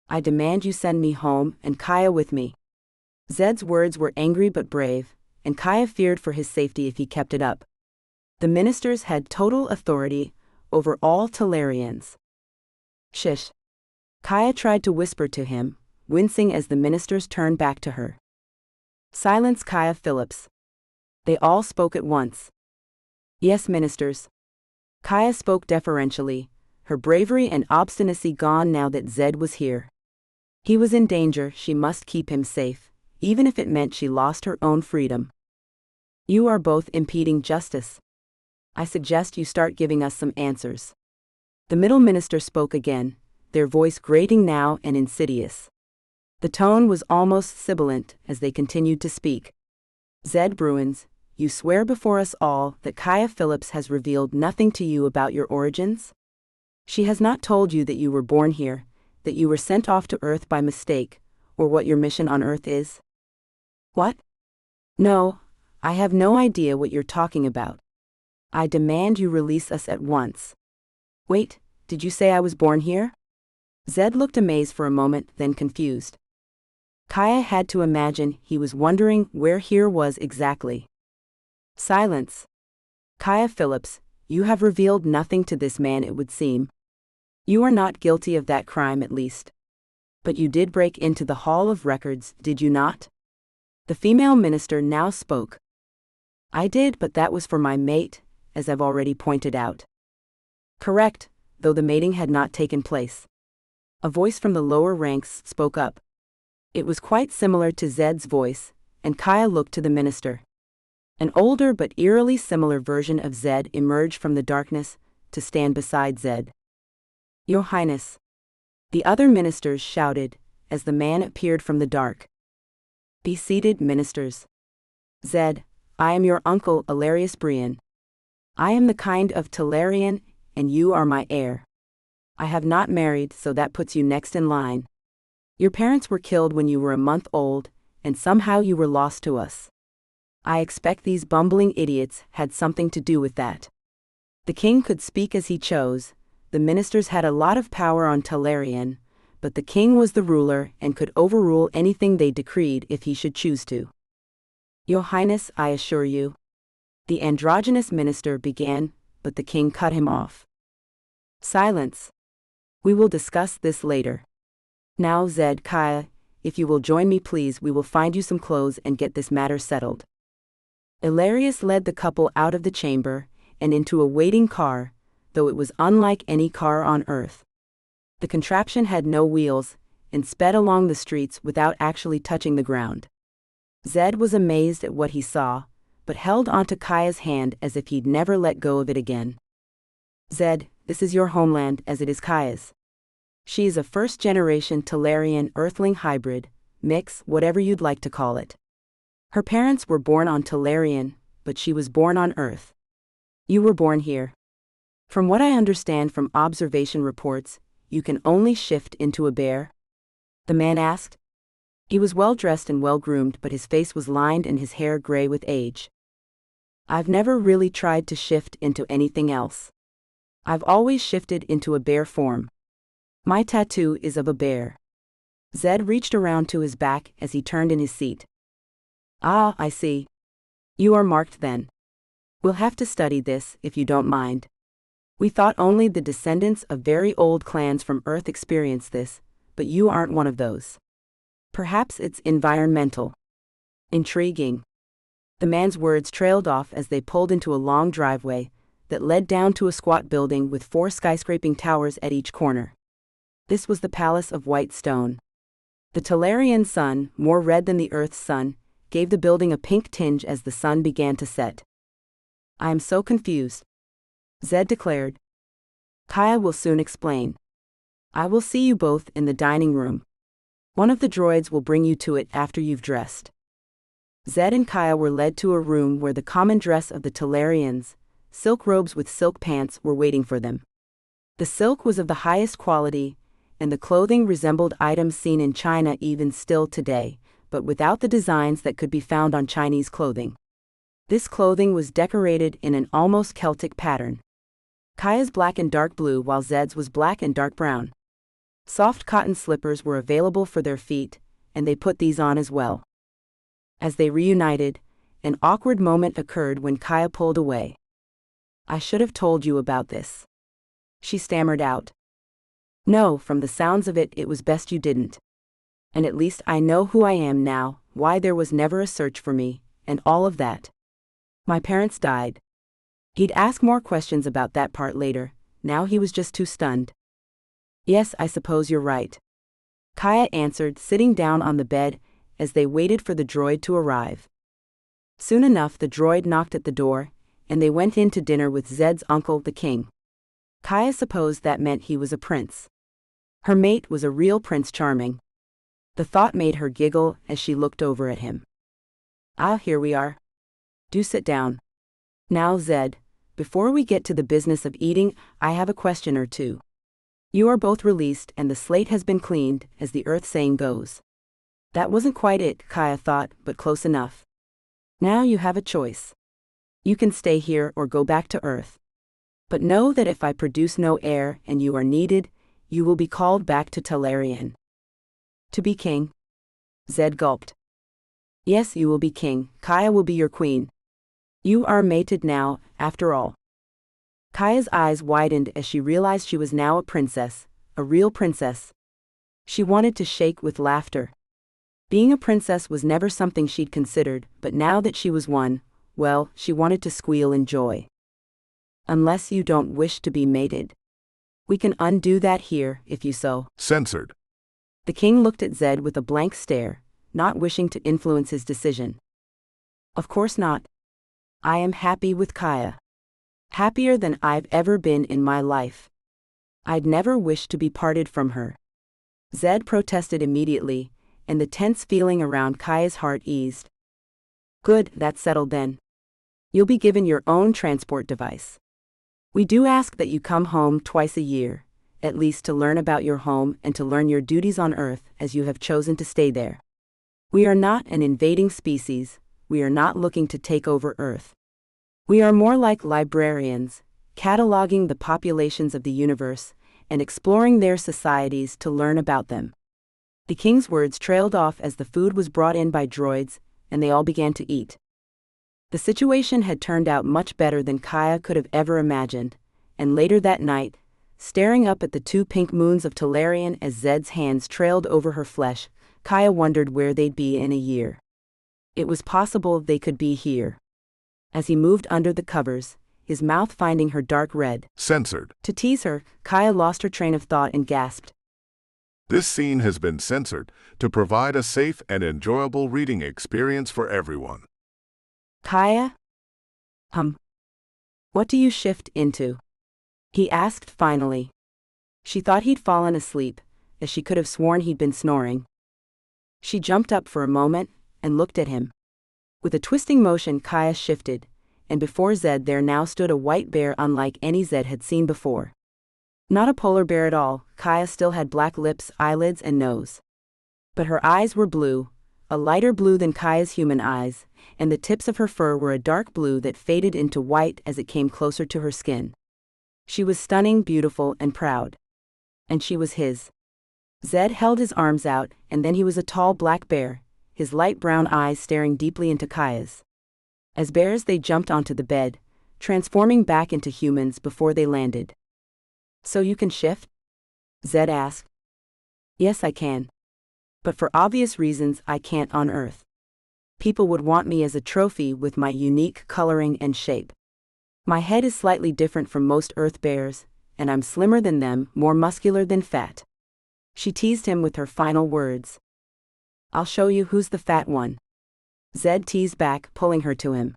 I demand you send me home and Kaia with me. Zed's words were angry but brave, and Kaia feared for his safety if he kept it up. The ministers had total authority over all Talarians. Shish. Kaia tried to whisper to him, wincing as the ministers turned back to her. Silence, Kaia Phillips. They all spoke at once. Yes, ministers. Kaia spoke deferentially, her bravery and obstinacy gone now that Zed was here. He was in danger, she must keep him safe, even if it meant she lost her own freedom. You are both impeding justice. I suggest you start giving us some answers. The middle minister spoke again, their voice grating now and insidious. The tone was almost sibilant as they continued to speak. Zed Bruins, you swear before us all that Kaia Phillips has revealed nothing to you about your origins? She has not told you that you were born here, that you were sent off to Earth by mistake, or what your mission on Earth is? What? No, I have no idea what you're talking about. I demand you release us at once. Wait, did you say I was born here? Zed looked amazed for a moment, then confused. Kaia had to imagine he was wondering where here was exactly. Silence. Kaia Phillips, you have revealed nothing to this man, it would seem. You are not guilty of that crime, at least. But you did break into the Hall of Records, did you not? The female minister now spoke. I did, but that was for my mate, as I've already pointed out. Correct, though the mating had not taken place. A voice from the lower ranks spoke up. It was quite similar to Zed's voice, and Kaia looked to the minister. An older but eerily similar version of Zed emerged from the darkness to stand beside Zed. Your Highness. The other ministers shouted as the man appeared from the dark. Be seated, ministers. Zed, I am your uncle, Zed Bruin. I am the kind of Talarian, and you are my heir. I have not married, so that puts you next in line. Your parents were killed when you were a month old, and somehow you were lost to us. I expect these bumbling idiots had something to do with that. The king could speak as he chose, the ministers had a lot of power on Talarian, but the king was the ruler and could overrule anything they decreed if he should choose to. Your Highness, I assure you. The androgynous minister began, but the king cut him off. Silence. We will discuss this later. Now, Zed, Kaia, if you will join me please, we will find you some clothes and get this matter settled. Hilarious led the couple out of the chamber and into a waiting car, though it was unlike any car on Earth. The contraption had no wheels and sped along the streets without actually touching the ground. Zed was amazed at what he saw, but held onto Kaia's hand as if he'd never let go of it again. Zed, this is your homeland as it is Kaia's. She is a first-generation Talarian Earthling hybrid, mix, whatever you'd like to call it. Her parents were born on Talarian, but she was born on Earth. You were born here. From what I understand from observation reports, you can only shift into a bear? The man asked. He was well-dressed and well-groomed, but his face was lined and his hair gray with age. I've never really tried to shift into anything else. I've always shifted into a bear form. My tattoo is of a bear. Zed reached around to his back as he turned in his seat. Ah, I see. You are marked then. We'll have to study this, if you don't mind. We thought only the descendants of very old clans from Earth experience this, but you aren't one of those. Perhaps it's environmental. Intriguing. The man's words trailed off as they pulled into a long driveway that led down to a squat building with 4 skyscraping towers at each corner. This was the Palace of White Stone. The Talarian sun, more red than the Earth's sun, gave the building a pink tinge as the sun began to set. I am so confused, Zed declared. Kaia will soon explain. I will see you both in the dining room. One of the droids will bring you to it after you've dressed. Zed and Kaia were led to a room where the common dress of the Talarians, silk robes with silk pants, were waiting for them. The silk was of the highest quality, and the clothing resembled items seen in China even still today, but without the designs that could be found on Chinese clothing. This clothing was decorated in an almost Celtic pattern. Kaia's black and dark blue while Zed's was black and dark brown. Soft cotton slippers were available for their feet, and they put these on as well. As they reunited, an awkward moment occurred when Kaia pulled away. I should have told you about this. She stammered out. No, from the sounds of it, it was best you didn't. And at least I know who I am now, why there was never a search for me, and all of that. My parents died. He'd ask more questions about that part later, now he was just too stunned. Yes, I suppose you're right. Kaia answered, sitting down on the bed as they waited for the droid to arrive. Soon enough the droid knocked at the door, and they went in to dinner with Zed's uncle, the king. Kaia supposed that meant he was a prince. Her mate was a real Prince Charming. The thought made her giggle as she looked over at him. Ah, here we are. Do sit down. Now, Zed, before we get to the business of eating, I have a question or two. You are both released and the slate has been cleaned, as the Earth saying goes. That wasn't quite it, Kaia thought, but close enough. Now you have a choice. You can stay here or go back to Earth. But know that if I produce no heir and you are needed, you will be called back to Talarian. To be king? Zed gulped. Yes, you will be king. Kaia will be your queen. You are mated now, after all. Kaia's eyes widened as she realized she was now a princess, a real princess. She wanted to shake with laughter. Being a princess was never something she'd considered, but now that she was one, well, she wanted to squeal in joy. Unless you don't wish to be mated. We can undo that here, if you so. Censored. The king looked at Zed with a blank stare, not wishing to influence his decision. Of course not. I am happy with Kaia. Happier than I've ever been in my life. I'd never wish to be parted from her. Zed protested immediately, and the tense feeling around Kaia's heart eased. Good, that's settled then. You'll be given your own transport device. We do ask that you come home twice a year, at least to learn about your home and to learn your duties on Earth as you have chosen to stay there. We are not an invading species, we are not looking to take over Earth. We are more like librarians, cataloging the populations of the universe and exploring their societies to learn about them. The king's words trailed off as the food was brought in by droids, and they all began to eat. The situation had turned out much better than Kaia could have ever imagined, and later that night, staring up at the 2 pink moons of Talarian as Zed's hands trailed over her flesh, Kaia wondered where they'd be in a year. It was possible they could be here. As he moved under the covers, his mouth finding her dark red. Censored. To tease her, Kaia lost her train of thought and gasped. This scene has been censored to provide a safe and enjoyable reading experience for everyone. Kaia? What do you shift into? He asked finally. She thought he'd fallen asleep, as she could have sworn he'd been snoring. She jumped up for a moment and looked at him. With a twisting motion, Kaia shifted, and before Zed there now stood a white bear unlike any Zed had seen before. Not a polar bear at all, Kaia still had black lips, eyelids, and nose. But her eyes were blue, a lighter blue than Kaia's human eyes, and the tips of her fur were a dark blue that faded into white as it came closer to her skin. She was stunning, beautiful, and proud. And she was his. Zed held his arms out, and then he was a tall black bear, his light brown eyes staring deeply into Kaia's. As bears they jumped onto the bed, transforming back into humans before they landed. "So you can shift?" Zed asked. "Yes, I can. But for obvious reasons I can't on Earth. People would want me as a trophy with my unique coloring and shape. My head is slightly different from most Earth bears, and I'm slimmer than them, more muscular than fat." She teased him with her final words. "I'll show you who's the fat one." Zed teased back, pulling her to him.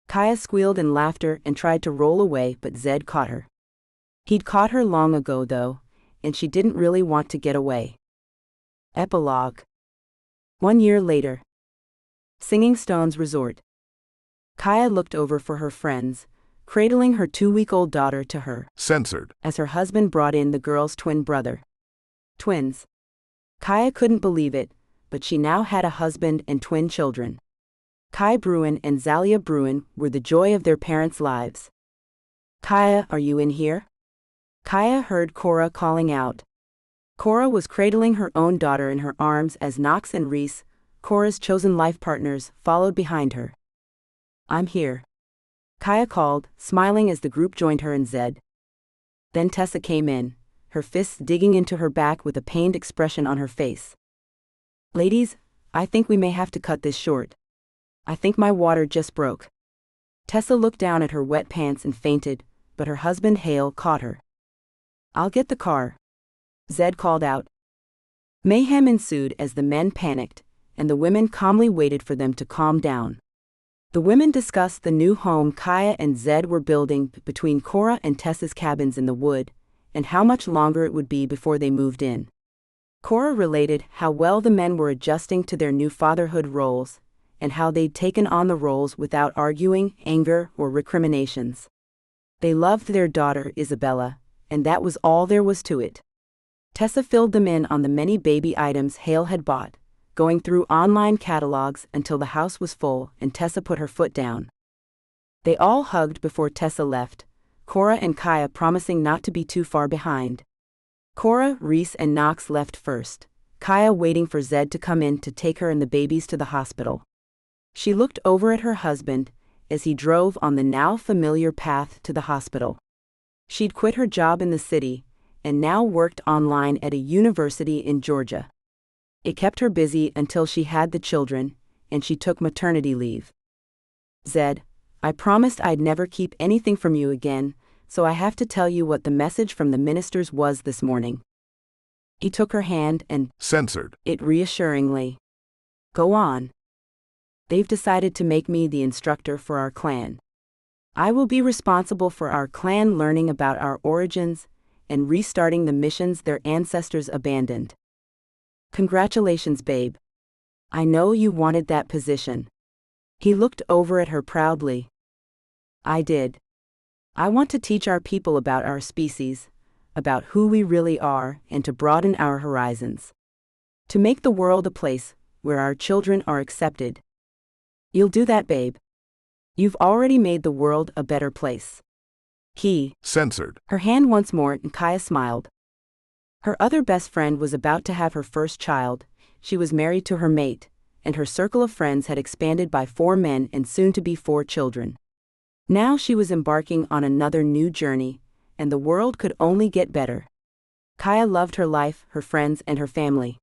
Kaia squealed in laughter and tried to roll away, but Zed caught her. He'd caught her long ago, though, and she didn't really want to get away. Epilogue. 1 year later. Singing Stones Resort. Kaia looked over for her friends, cradling her 2-week-old daughter to her. Censored. As her husband brought in the girl's twin brother. Twins. Kaia couldn't believe it, but she now had a husband and twin children. Kai Bruin and Zalia Bruin were the joy of their parents' lives. "Kaia, are you in here?" Kaia heard Cora calling out. Cora was cradling her own daughter in her arms as Knox and Reese, Cora's chosen life partners, followed behind her. "I'm here," Kaia called, smiling as the group joined her and Zed. Then Tessa came in, her fists digging into her back with a pained expression on her face. "Ladies, I think we may have to cut this short. I think my water just broke." Tessa looked down at her wet pants and fainted, but her husband Hale caught her. "I'll get the car," Zed called out. Mayhem ensued as the men panicked, and the women calmly waited for them to calm down. The women discussed the new home Kaia and Zed were building between Cora and Tessa's cabins in the wood, and how much longer it would be before they moved in. Cora related how well the men were adjusting to their new fatherhood roles, and how they'd taken on the roles without arguing, anger, or recriminations. They loved their daughter Isabella, and that was all there was to it. Tessa filled them in on the many baby items Hale had bought, going through online catalogs until the house was full and Tessa put her foot down. They all hugged before Tessa left, Cora and Kaia promising not to be too far behind. Cora, Reese, and Knox left first, Kaia waiting for Zed to come in to take her and the babies to the hospital. She looked over at her husband as he drove on the now familiar path to the hospital. She'd quit her job in the city and now worked online at a university in Georgia. It kept her busy until she had the children, and she took maternity leave. "Zed, I promised I'd never keep anything from you again, so I have to tell you what the message from the ministers was this morning." He took her hand and Censored. it reassuringly. "Go on." "They've decided to make me the instructor for our clan. I will be responsible for our clan learning about our origins and restarting the missions their ancestors abandoned." "Congratulations, babe. I know you wanted that position." He looked over at her proudly. "I did. I want to teach our people about our species, about who we really are, and to broaden our horizons. To make the world a place where our children are accepted." "You'll do that, babe. You've already made the world a better place." He Censored. her hand once more, and Kaia smiled. Her other best friend was about to have her first child. She was married to her mate, and her circle of friends had expanded by 4 men and soon to be 4 children. Now she was embarking on another new journey, and the world could only get better. Kaia loved her life, her friends, and her family.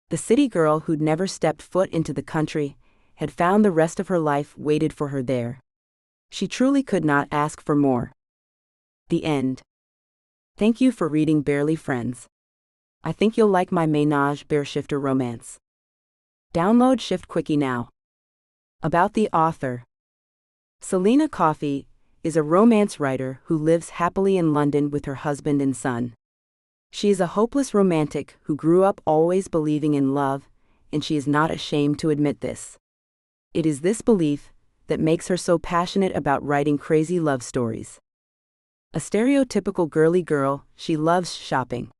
The city girl who'd never stepped foot into the country had found the rest of her life waited for her there. She truly could not ask for more. The end. Thank you for reading Barely Friends. I think you'll like my Ménage Bear Shifter romance. Download Shift Quickie now. About the author. Selena Coffey is a romance writer who lives happily in London with her husband and son. She is a hopeless romantic who grew up always believing in love, and she is not ashamed to admit this. It is this belief that makes her so passionate about writing crazy love stories. A stereotypical girly girl, she loves shopping.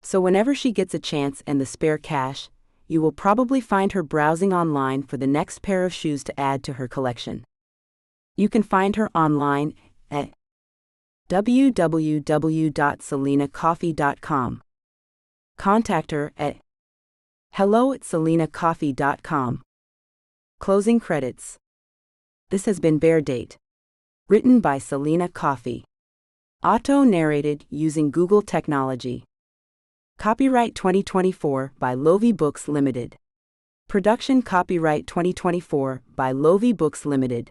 So whenever she gets a chance and the spare cash, you will probably find her browsing online for the next pair of shoes to add to her collection. You can find her online at www.selinacoffee.com. Contact her at hello@selinacoffee.com. Closing credits. This has been Bear Date. Written by Selina Coffee. Auto-narrated using Google technology. Copyright 2024 by Lovie Books Limited. Production copyright 2024 by Lovie Books Limited.